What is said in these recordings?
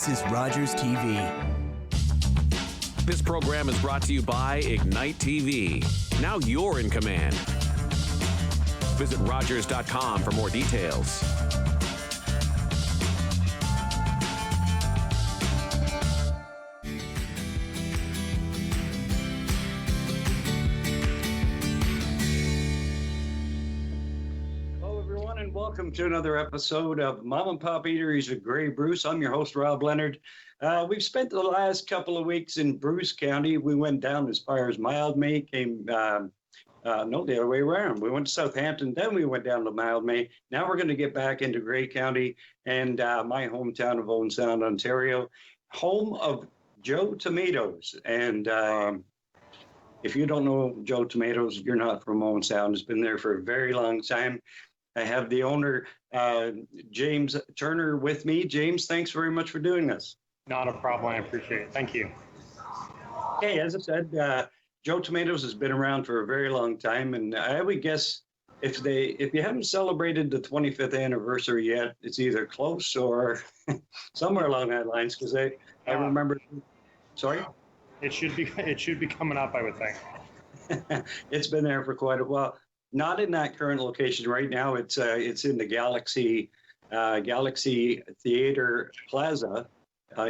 This is Rogers TV. This program is brought to you by Ignite TV. Now you're in command. Visit Rogers.com for more details. Welcome to another episode of Mom and Pop Eateries with Grey Bruce. I'm your host, Rob Leonard. We've spent the last couple of weeks in Bruce County. We went down as far as Mildmay, the other way around. We went to Southampton, then we went down to Mildmay. Now we're going to get back into Grey County and my hometown of Owen Sound, Ontario, home of Joe Tomatoes. And if you don't know Joe Tomatoes, you're not from Owen Sound. It's been there for a very long time. I have the owner, James Turner, with me. James, thanks very much for doing this. Not a problem. I appreciate it. Thank you. Hey, as I said, Joe Tomatoes has been around for a very long time, and I would guess if you haven't celebrated the 25th anniversary yet, it's either close or somewhere along that lines. Because I remember. Sorry. It should be coming up, I would think. It's been there for quite a while. Not in that current location right now. It's in the Galaxy Theater Plaza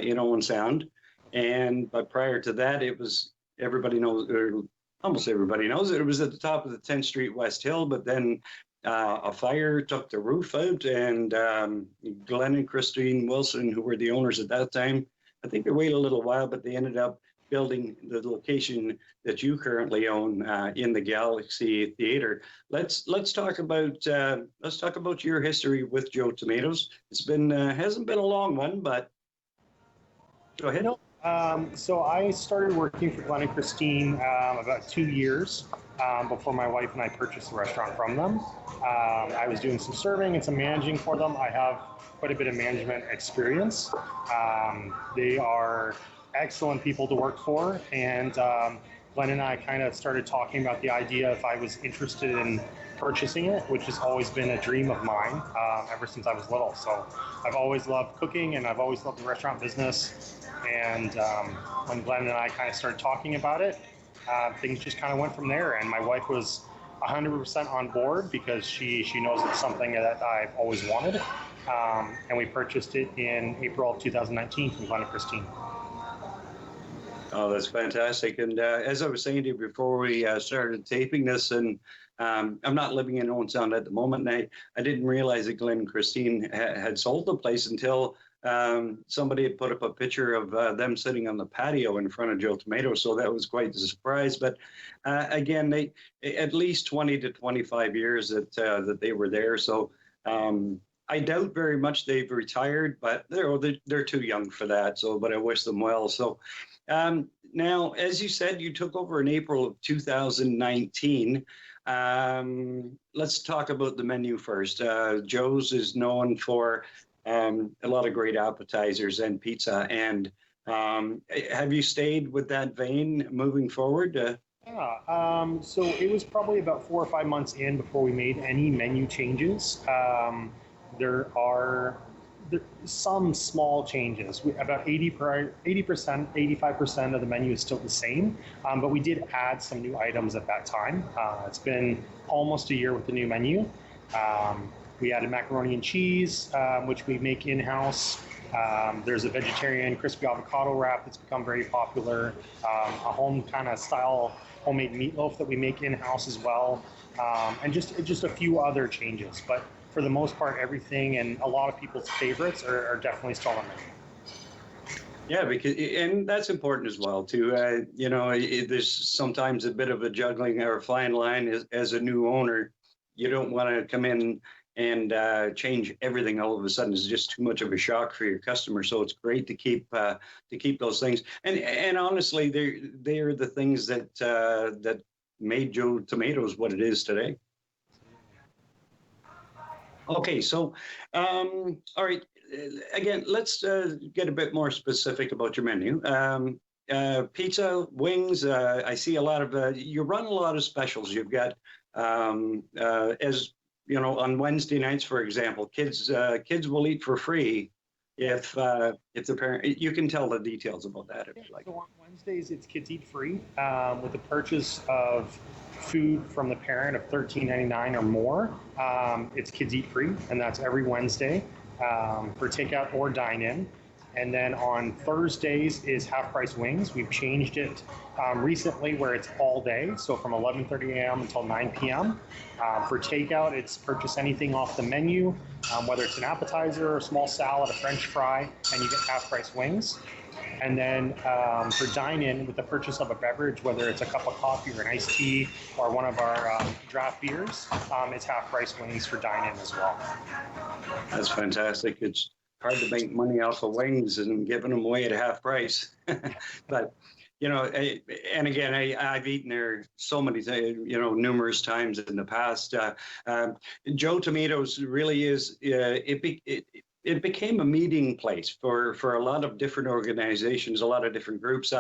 in Owen Sound, but prior to that, it was almost everybody knows it. It was at the top of the 10th Street West Hill, but then a fire took the roof out, and Glenn and Christine Wilson, who were the owners at that time, I think they waited a little while, but they ended up building the location that you currently own in the Galaxy Theater. Let's talk about your history with Joe Tomatoes. It's been hasn't been a long one, but go ahead. So I started working for Glenn and Christine about 2 years before my wife and I purchased the restaurant from them. I was doing some serving and some managing for them. I have quite a bit of management experience. They are excellent people to work for, and Glenn and I kind of started talking about the idea if I was interested in purchasing it, which has always been a dream of mine ever since I was little. So I've always loved cooking, and I've always loved the restaurant business. And when Glenn and I kind of started talking about it, things just kind of went from there. And my wife was 100% on board because she knows it's something that I've always wanted. And we purchased it in April of 2019 from Glenn and Christine. Oh, that's fantastic. And as I was saying to you before we started taping this, and I'm not living in Owen Sound at the moment, and I didn't realize that Glenn and Christine had sold the place until somebody had put up a picture of them sitting on the patio in front of Joe Tomatoes. So that was quite a surprise. But again, they at least 20 to 25 years that they were there. So I doubt very much they've retired, but they're too young for that. So, but I wish them well. So. Now, as you said, you took over in April of 2019. Let's talk about the menu first. Joe's is known for a lot of great appetizers and pizza. And have you stayed with that vein moving forward? So it was probably about 4 or 5 months in before we made any menu changes. There are some small changes. About 80%, 85% of the menu is still the same, but we did add some new items at that time. It's been almost a year with the new menu. We added macaroni and cheese, which we make in-house. There's a vegetarian crispy avocado wrap that's become very popular. A home kind of style homemade meatloaf that we make in-house as well, and just a few other changes. But for the most part, everything and a lot of people's favorites are definitely still on there. Yeah, and that's important as well too. There's sometimes a bit of a juggling or a fine line as a new owner. You don't want to come in and change everything all of a sudden. It's just too much of a shock for your customer. So it's great to keep those things. And honestly, they're the things that made Joe Tomatoes what it is today. Okay, so, all right, again, let's get a bit more specific about your menu. Pizza, wings, I see a lot of, you run a lot of specials. You've got, as you know, on Wednesday nights, for example, kids will eat for free if the parent, you can tell the details about that if you like. So on Wednesdays, it's Kids Eat Free with the purchase of food from the parent of $13.99 or more. It's Kids Eat Free, and that's every Wednesday for takeout or dine-in. And then on Thursdays is half price wings. We've changed it recently where it's all day, so from 11:30 a.m. until 9 p.m. For takeout, it's purchase anything off the menu, whether it's an appetizer, a small salad, a French fry, and you get half price wings. And then for dine-in, with the purchase of a beverage, whether it's a cup of coffee or an iced tea or one of our draft beers, it's half price wings for dine-in as well. That's fantastic. It's hard to make money off of wings and giving them away at half price. But, you know, and again, I've eaten there so many, numerous times in the past. Joe Tomatoes really is, it became a meeting place for a lot of different organizations, a lot of different groups.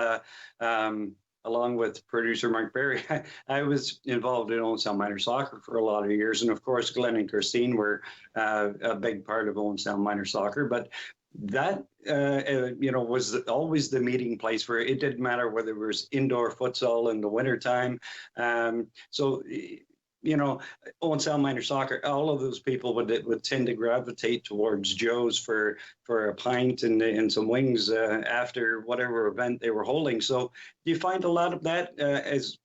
Along with producer Mark Berry, I was involved in Owen Sound Minor Soccer for a lot of years. And of course, Glenn and Christine were a big part of Owen Sound Minor Soccer. But that, was always the meeting place where it didn't matter whether it was indoor futsal in the wintertime. Owen Sound Minor Soccer, all of those people would tend to gravitate towards Joe's for a pint and some wings after whatever event they were holding. So do you find a lot of that as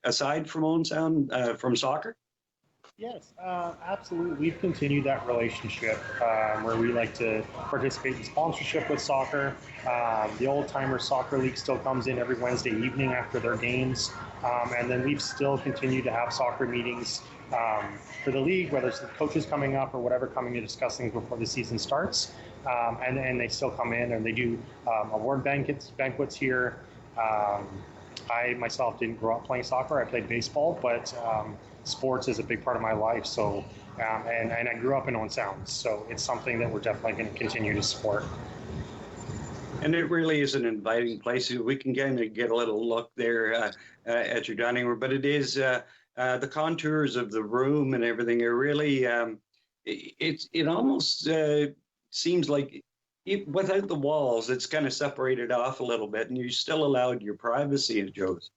aside from Owen Sound from soccer? Yes, absolutely. We've continued that relationship where we like to participate in sponsorship with soccer. The Old Timer Soccer League still comes in every Wednesday evening after their games. And then we've still continued to have soccer meetings for the league, whether it's the coaches coming up or whatever, coming to discuss things before the season starts. And they still come in and they do award banquets here. I myself didn't grow up playing soccer. I played baseball, but sports is a big part of my life. So, and I grew up in Owen Sound. So it's something that we're definitely going to continue to support. And it really is an inviting place. We can kind of get a little look there at your dining room, but it is the contours of the room and everything are really, it almost seems like without the walls, it's kind of separated off a little bit and you still allowed your privacy at Joe's.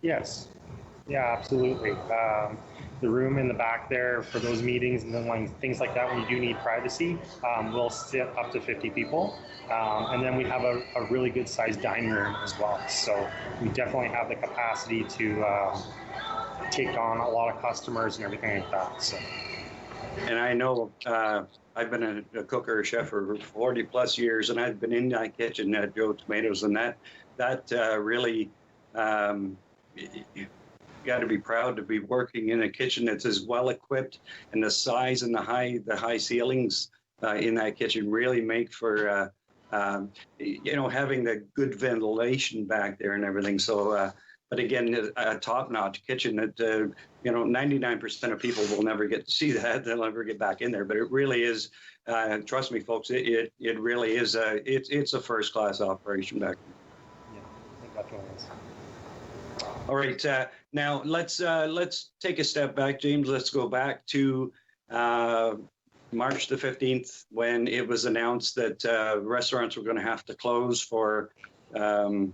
Yes. Yeah, absolutely. The room in the back there for those meetings and then things like that, when you do need privacy, will sit up to 50 people. And then we have a really good sized dining room as well. So we definitely have the capacity to take on a lot of customers and everything like that. So. And I know I've been a cook or a chef for 40 plus years, and I've been in that kitchen at Joe Tomatoes, and that really, you got to be proud to be working in a kitchen that's as well equipped, and the size and the high ceilings in that kitchen really make for having the good ventilation back there and everything. So, but again, a top-notch kitchen that 99% of people will never get to see that. They'll never get back in there. But it really is. Trust me, folks. It really is. It's a first-class operation back there. Yeah, I think definitely is. All right. Now let's take a step back, James. Let's go back to March the 15th when it was announced that restaurants were going to have to close for the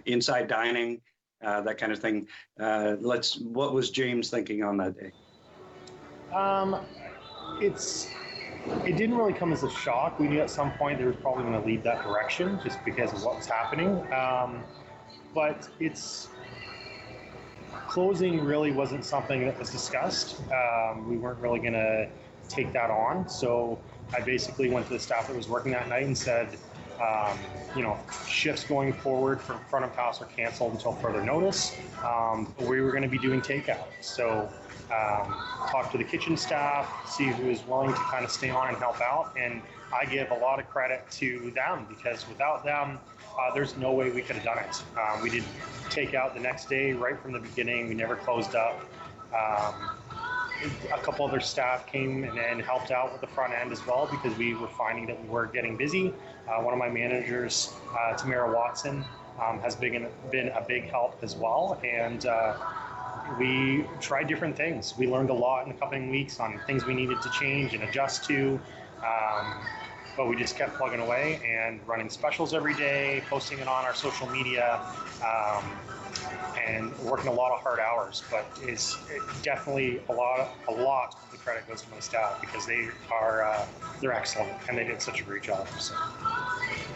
inside dining, that kind of thing. What was James thinking on that day? It didn't really come as a shock. We knew at some point they were probably going to lead that direction just because of what was happening. But closing really wasn't something that was discussed. We weren't really going to take that on. So I basically went to the staff that was working that night and said, shifts going forward for front of house are canceled until further notice. We were going to be doing takeout. So talk to the kitchen staff, see who is willing to kind of stay on and help out. And I give a lot of credit to them because without them, there's no way we could have done it. We did takeout the next day right from the beginning. We never closed up. A couple other staff came and helped out with the front end as well because we were finding that we were getting busy. One of my managers, Tamara Watson, has been a big help as well. And we tried different things. We learned a lot in the coming weeks on things we needed to change and adjust to. But we just kept plugging away and running specials every day, posting it on our social media, and working a lot of hard hours. But definitely a lot of the credit goes to my staff because they're excellent and they did such a great job. So.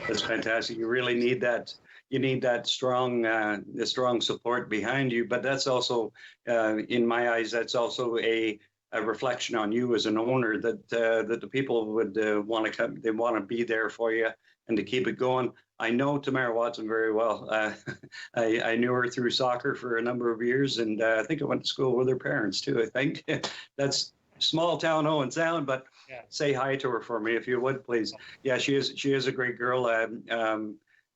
That's fantastic. You really need that. You need that strong, the strong support behind you. But that's also, in my eyes, that's also a reflection on you as an owner that the people would want to come. They want to be there for you and to keep it going. I know Tamara Watson very well. I knew her through soccer for a number of years, and I think I went to school with her parents too. I think that's small town Owen Sound, but yeah. Say hi to her for me if you would, please. Yeah, she is a great girl.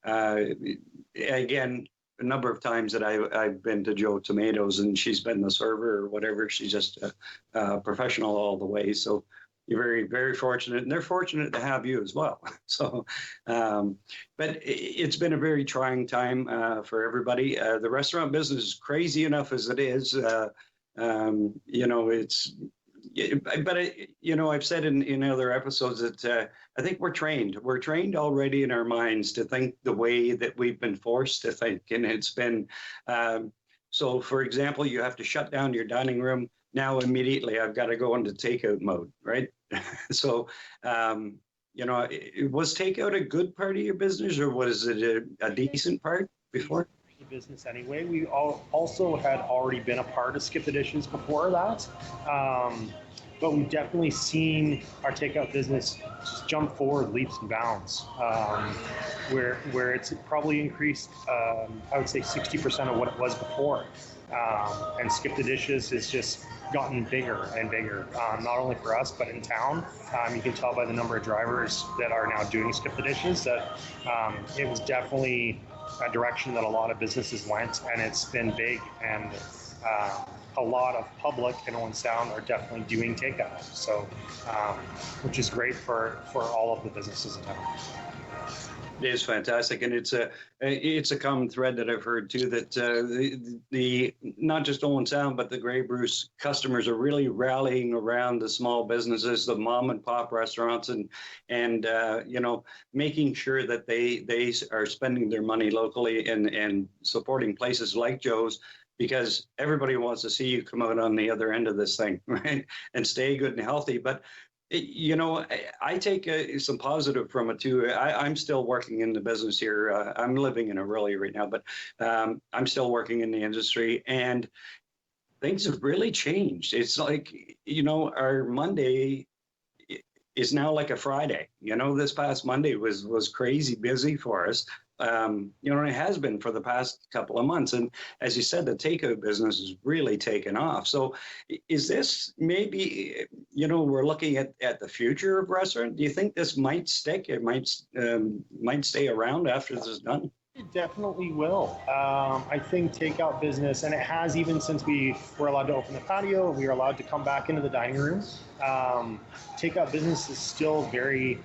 Again, a number of times that I've been to Joe Tomatoes and she's been the server or whatever. She's just a professional all the way. So you're very, very fortunate, and they're fortunate to have you as well. So, but it's been a very trying time for everybody. The restaurant business is crazy enough as it is. I've said in other episodes that I think we're trained. We're trained already in our minds to think the way that we've been forced to think. And it's been, so for example, you have to shut down your dining room. Now immediately I've got to go into takeout mode, right? So, was takeout a good part of your business, or was it a decent part before? Business anyway. We also had already been a part of Skip the Dishes before that, but we've definitely seen our takeout business just jump forward leaps and bounds, where it's probably increased, I would say 60% of what it was before, and Skip the Dishes has just gotten bigger and bigger, not only for us but in town. You can tell by the number of drivers that are now doing Skip the Dishes that it was definitely a direction that a lot of businesses went, and it's been big, and a lot of public in Owen Sound are definitely doing takeout, so which is great for all of the businesses in town. It is fantastic, and it's a common thread that I've heard too, that the not just Owen Sound but the Grey Bruce customers are really rallying around the small businesses, the mom and pop restaurants, and making sure that they are spending their money locally and supporting places like Joe's, because everybody wants to see you come out on the other end of this thing, right, and stay good and healthy. But I take some positive from it too. I'm still working in the business here. I'm living in Aurelia right now, but I'm still working in the industry, and things have really changed. It's like, our Monday is now like a Friday. This past Monday was crazy busy for us. And it has been for the past couple of months. And as you said, the takeout business has really taken off. So is this maybe, we're looking at the future of restaurant? Do you think this might stick? It might stay around after this is done? It definitely will. I think takeout business, and it has even since we were allowed to open the patio, we were allowed to come back into the dining room. Takeout business is still very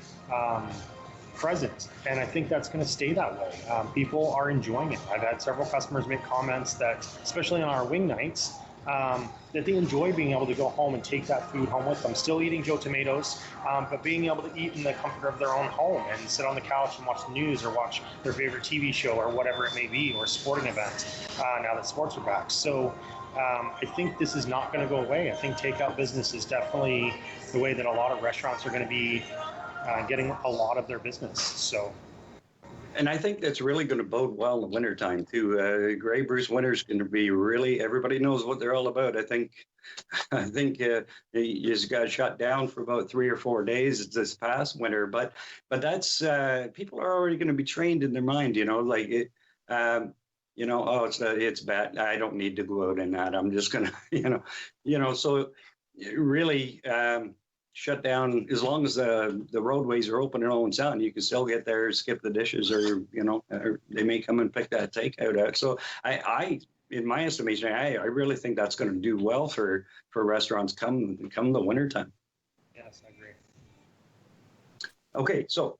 present, and I think that's going to stay that way. People are enjoying it. I've had several customers make comments that, especially on our wing nights, that they enjoy being able to go home and take that food home with them. Still eating Joe Tomatoes, but being able to eat in the comfort of their own home and sit on the couch and watch the news or watch their favorite TV show or whatever it may be, or sporting event, now that sports are back. So I think this is not going to go away. I think takeout business is definitely the way that a lot of restaurants are going to be getting a lot of their business. So, and I think that's really going to bode well in the wintertime too. Grey Bruce winter's going to be really, everybody knows what they're all about. I think you just got shut down for about 3 or 4 days this past winter, but that's people are already going to be trained in their mind, like it. Oh, it's bad. I don't need to go out in that. I'm just gonna, So really. Shut down as long as the roadways are open in Owen Sound. You can still get there, Skip the Dishes, or they may come and pick that takeout out. So I in my estimation, I really think that's going to do well for restaurants come the wintertime. Yes, I agree. Okay, so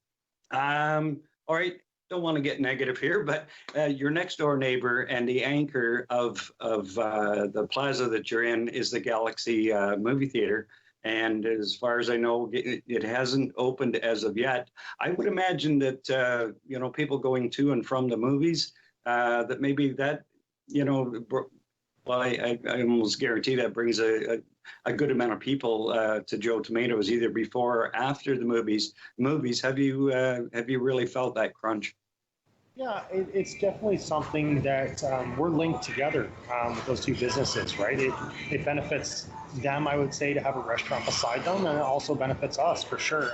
all right. Don't want to get negative here, but your next door neighbor and the anchor of the plaza that you're in is the Galaxy movie theater. And as far as I know, it hasn't opened as of yet. I would imagine that, people going to and from the movies, that maybe that, well, I almost guarantee that brings a good amount of people to Joe Tomatoes either before or after the movies. Have you really felt that crunch? Yeah, it's definitely something that we're linked together with those two businesses, right? It benefits them, I would say, to have a restaurant beside them, and it also benefits us for sure.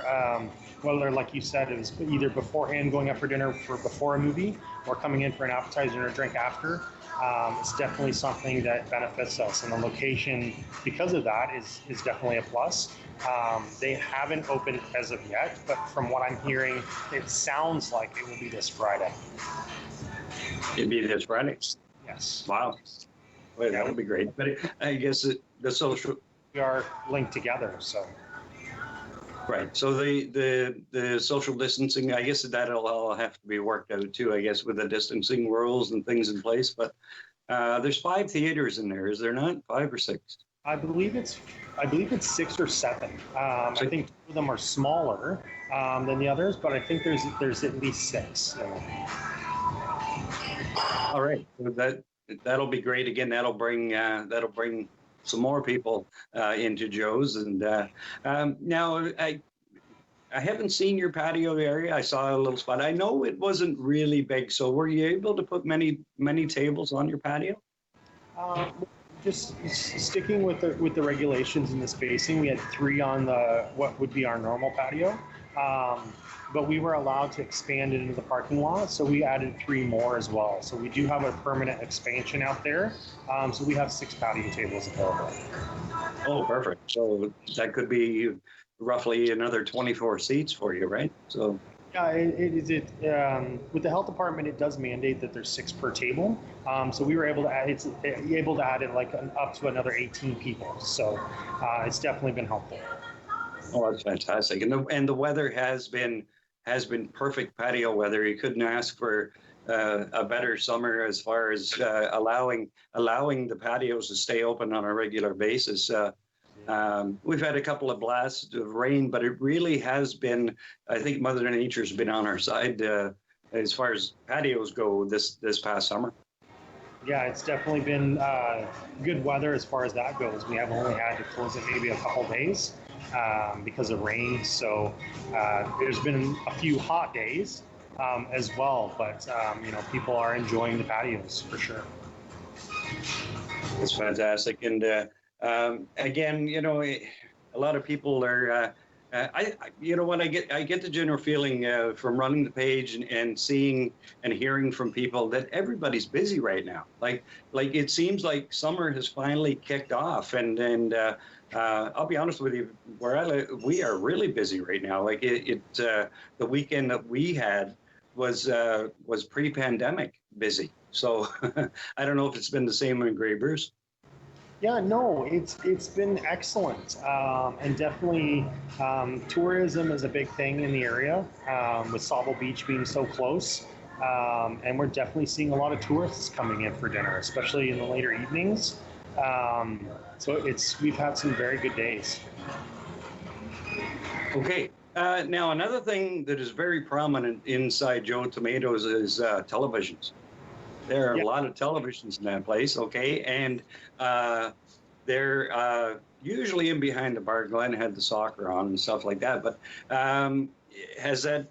Whether, like you said, it was either beforehand going up for dinner for before a movie or coming in for an appetizer or a drink after. It's definitely something that benefits us, and the location, because of that, is definitely a plus. They haven't opened as of yet, but from what I'm hearing, it sounds like it will be this Friday. It'd be this Friday. Yes. Wow. Well, that would be great. But I guess the social. We are linked together, so. Right. So the social distancing, I guess that'll all have to be worked out too, I guess, with the distancing rules and things in place. But there's 5 theaters in there, is there not? 5 or 6? I believe it's 6 or 7. I think 2 of them are smaller than the others, but I think there's at least 6. All right. So that'll be great. Again, that'll bring some more people into Joe's. And now I haven't seen your patio area. I saw a little spot. I know it wasn't really big. So were you able to put many tables on your patio? Just sticking with the regulations and the spacing, we had 3 on what would be our normal patio. But we were allowed to expand it into the parking lot, so we added 3 more as well. So we do have a permanent expansion out there. So we have 6 patio tables available. Oh, perfect. So that could be roughly another 24 seats for you, right? So. Yeah, with the health department, it does mandate that there's 6 per table. So we were able to add it like up to another 18 people. So it's definitely been helpful. Oh, that's fantastic. And the weather has been perfect patio weather. You couldn't ask for a better summer as far as allowing the patios to stay open on a regular basis. We've had a couple of blasts of rain, but it really has been, I think Mother Nature's been on our side as far as patios go this past summer. Yeah, it's definitely been good weather as far as that goes. We have only had to close it maybe a couple days because of rain. So there's been a few hot days as well, but people are enjoying the patios for sure. It's fantastic. And again, a lot of people are. I get the general feeling from running the page and seeing and hearing from people that everybody's busy right now. Like it seems like summer has finally kicked off, and I'll be honest with you, where I live, we are really busy right now. Like the weekend that we had was pre-pandemic busy. So I don't know if it's been the same in Grey Bruce. Yeah, no, it's been excellent, and definitely tourism is a big thing in the area, with Sauble Beach being so close, and we're definitely seeing a lot of tourists coming in for dinner, especially in the later evenings. So we've had some very good days. Okay. Now, another thing that is very prominent inside Joe Tomatoes is televisions. There are a lot of televisions in that place, okay? And they're usually in behind the bar. Glenn had the soccer on and stuff like that. But has that,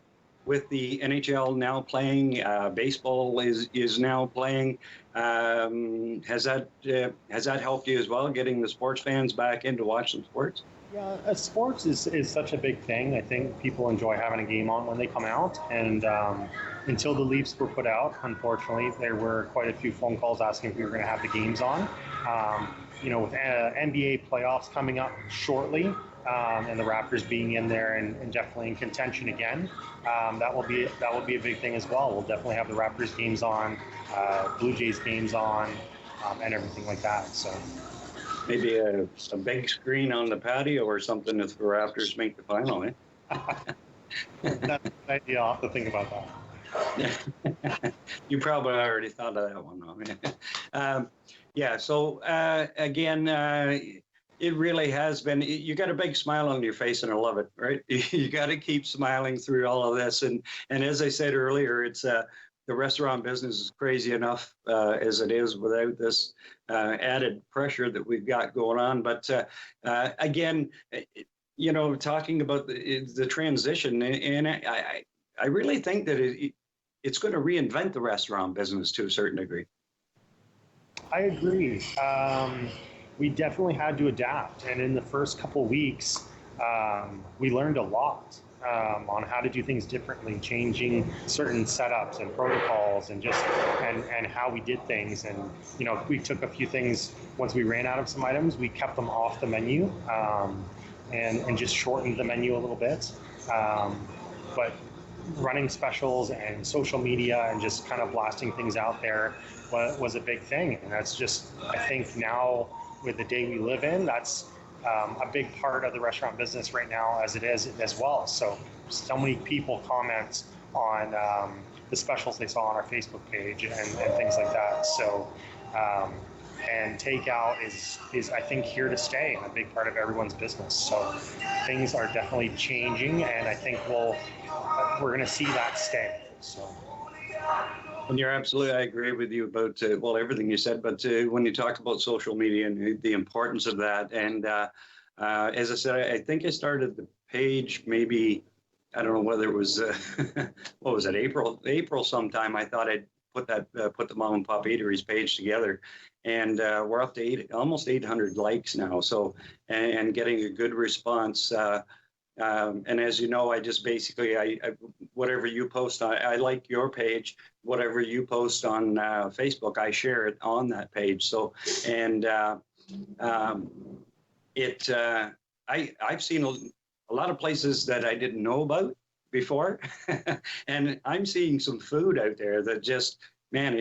with the NHL now playing, baseball is now playing, has that helped you as well, getting the sports fans back in to watch some sports? Yeah, sports is such a big thing. I think people enjoy having a game on when they come out. And until the Leafs were put out, unfortunately, there were quite a few phone calls asking if we were going to have the games on. With NBA playoffs coming up shortly, and the Raptors being in there and definitely in contention again, that will be a big thing as well. We'll definitely have the Raptors games on, Blue Jays games on, and everything like that. So. Maybe a big screen on the patio or something if the Raptors make the final, eh? That's an idea. I'll have to think about that. You probably already thought of that one, though. Yeah, so again, It really has been. You got a big smile on your face, and I love it. Right? You got to keep smiling through all of this. And as I said earlier, it's the restaurant business is crazy enough as it is without this added pressure that we've got going on. But again, talking about the transition, and I really think that it's going to reinvent the restaurant business to a certain degree. I agree. We definitely had to adapt, and in the first couple of weeks, we learned a lot on how to do things differently, changing certain setups and protocols, and and how we did things. And we took a few things once we ran out of some items. We kept them off the menu, and just shortened the menu a little bit. But running specials and social media and just kind of blasting things out there was a big thing. And that's just, I think now with the day we live in, that's a big part of the restaurant business right now as it is as well. So many people comment on the specials they saw on our Facebook page and things like that. So, and takeout is I think here to stay and a big part of everyone's business. So things are definitely changing, and I think we're going to see that stay. So. And you're absolutely, I agree with you about, everything you said, but when you talked about social media and the importance of that, and as I said, I think I started the page maybe, I don't know whether it was, what was it, April sometime. I thought I'd put the Mom and Pop Eateries page together, and we're up to almost 800 likes now, so, and getting a good response. And as you know, I just basically, I whatever you post, I like your page. Whatever you post on Facebook, I share it on that page. So, and I've seen a lot of places that I didn't know about before, and I'm seeing some food out there that just, man,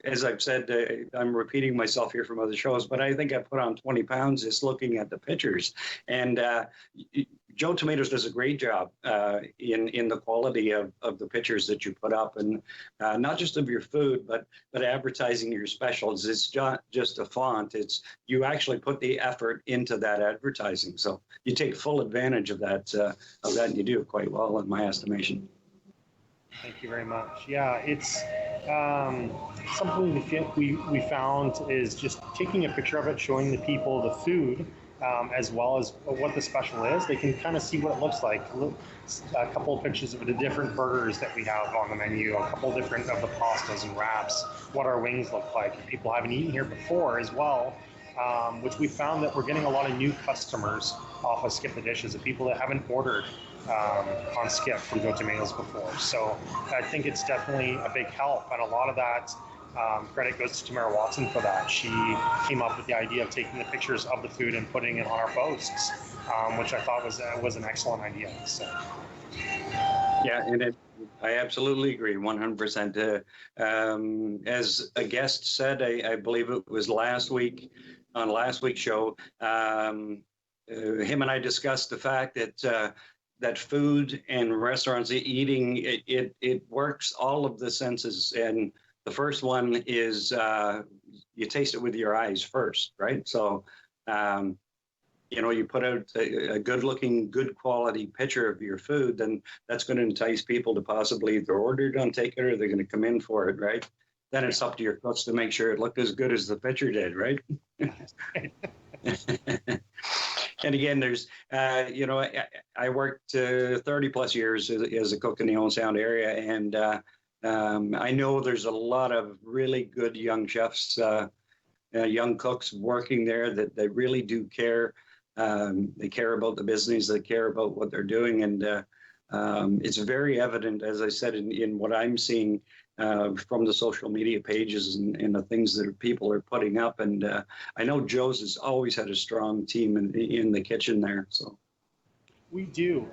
as I've said, I'm repeating myself here from other shows, but I think I put on 20 pounds just looking at the pictures. And Joe Tomatoes does a great job in the quality of the pictures that you put up, and not just of your food, but advertising your specials. It's not just a font. It's you actually put the effort into that advertising. So you take full advantage of that, and you do it quite well, in my estimation. Thank you very much. Yeah, it's something we found is just taking a picture of it, showing the people the food, as well as what the special is. They can kind of see what it looks like. A couple of pictures of the different burgers that we have on the menu, a couple different of the pastas and wraps, what our wings look like. If people haven't eaten here before as well, which we found that we're getting a lot of new customers off of Skip the Dishes, of people that haven't ordered on Skip from Joe Tomatoes before. So I think it's definitely a big help, and a lot of that credit goes to Tamara Watson for that. She came up with the idea of taking the pictures of the food and putting it on our posts, which I thought was an excellent idea. So. Yeah, and I absolutely agree, 100%. As a guest said, I believe it was last week, on last week's show, him and I discussed the fact that that food and restaurants eating, it works all of the senses. And the first one is you taste it with your eyes first, right? So, you put out a good-looking, good quality picture of your food, then that's going to entice people to possibly either order it on takeout or they're going to come in for it, right? Then it's up to your cooks to make sure it looked as good as the picture did, right? And again, there's, I worked 30 plus years as a cook in the Owen Sound area, and I know there's a lot of really good young chefs, young cooks working there that really do care. They care about the business, they care about what they're doing, and it's very evident, as I said, in what I'm seeing from the social media pages and the things that people are putting up. And I know Joe's has always had a strong team in the kitchen there. So we do.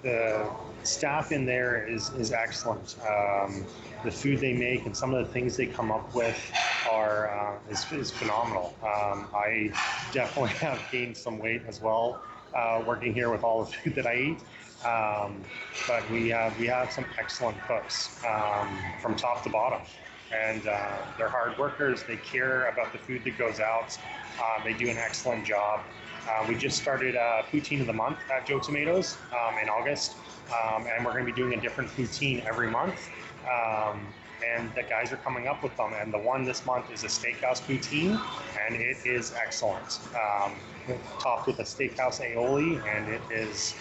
The staff in there is excellent. The food they make and some of the things they come up with is phenomenal. I definitely have gained some weight as well, working here with all the food that I eat. But we have some excellent cooks from top to bottom, and they're hard workers. They care about the food that goes out. They do an excellent job. We just started Poutine of the Month at Joe Tomatoes in August, and we're going to be doing a different poutine every month. And the guys are coming up with them. And the one this month is a steakhouse poutine, and it is excellent. Topped with a steakhouse aioli, and it is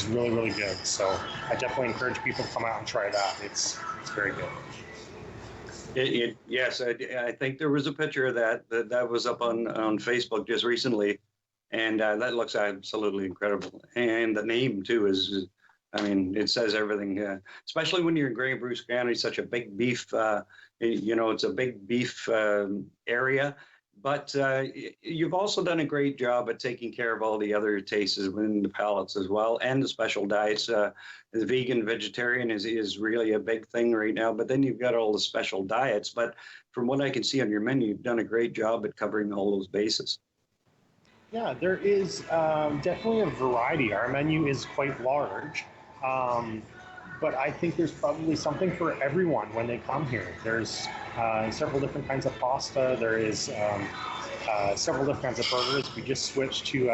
really, really good. So I definitely encourage people to come out and try that. It's very good. Yes, I think there was a picture of that was up on Facebook just recently, and that looks absolutely incredible. And the name too is, I mean, it says everything. Especially when you're in Grey Bruce County, such a big beef. It's a big beef area. But you've also done a great job at taking care of all the other tastes within the palates as well, and the special diets. The vegan, vegetarian is really a big thing right now. But then you've got all the special diets. But from what I can see on your menu, you've done a great job at covering all those bases. Yeah, there is definitely a variety. Our menu is quite large. But I think there's probably something for everyone when they come here. There's several different kinds of pasta. There is several different kinds of burgers. We just switched to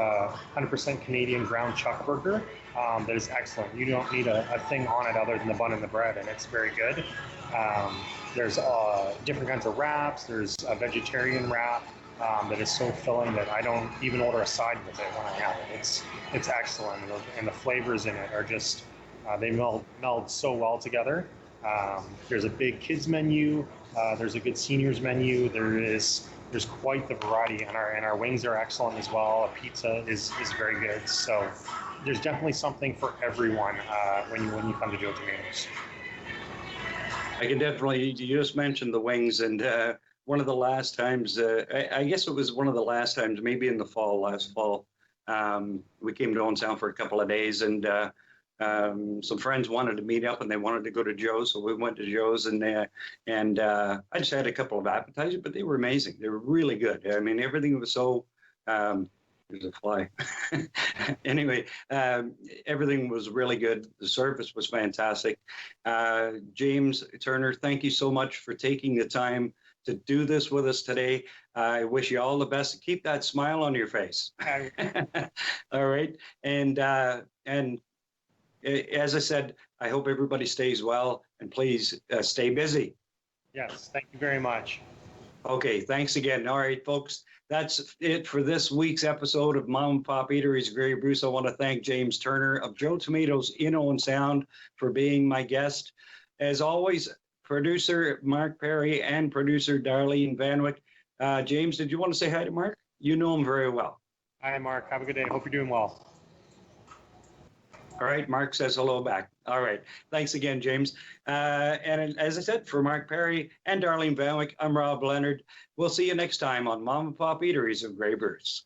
100% Canadian ground chuck burger. That is excellent. You don't need a thing on it other than the bun and the bread, and it's very good. There's different kinds of wraps. There's a vegetarian wrap that is so filling that I don't even order a side with it when I have it. It's excellent, and the flavors in it are just they meld so well together. There's a big kids menu. There's a good seniors menu. There's quite the variety, and our wings are excellent as well. A pizza is very good. So there's definitely something for everyone when you come to Joe Tomatoes. I can definitely. You just mentioned the wings, and one of the last times, I guess it was one of the last times, maybe in the last fall, we came to Owen Sound for a couple of days, and some friends wanted to meet up, and they wanted to go to Joe's, so we went to Joe's, and I just had a couple of appetizers, but they were amazing. They were really good. I mean, everything was so. There's a fly. Anyway, everything was really good. The service was fantastic. James Turner, thank you so much for taking the time to do this with us today. I wish you all the best. Keep that smile on your face. All right. And as I said, I hope everybody stays well, and please stay busy. Yes, thank you very much. Okay, thanks again. All right, folks, that's it for this week's episode of Mom and Pop Eateries Grey Bruce. I want to thank James Turner of Joe Tomatoes in Owen Sound for being my guest. As always, producer Mark Perry and producer Darlene Vanwick. James, did you want to say hi to Mark? You know him very well. Hi, Mark. Have a good day. Hope you're doing well. All right, Mark says hello back. All right, thanks again, James. And as I said, for Mark Perry and Darlene Vanwick, I'm Rob Leonard. We'll see you next time on Mom and Pop Eateries of Grey Bruce.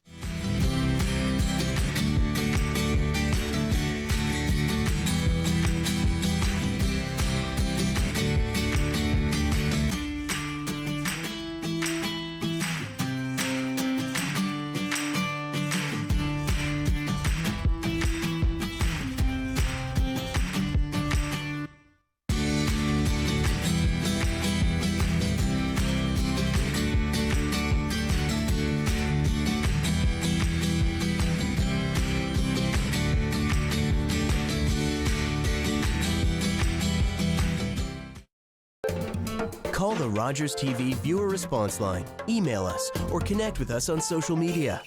Call the Rogers TV viewer response line, email us, or connect with us on social media.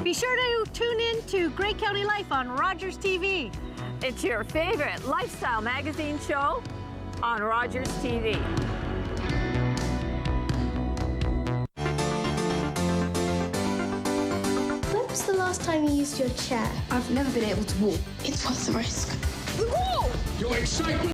Be sure to tune in to Grey County Life on Rogers TV. It's your favorite lifestyle magazine show on Rogers TV. When was the last time you used your chair? I've never been able to walk. It's worth the risk. Your excitement!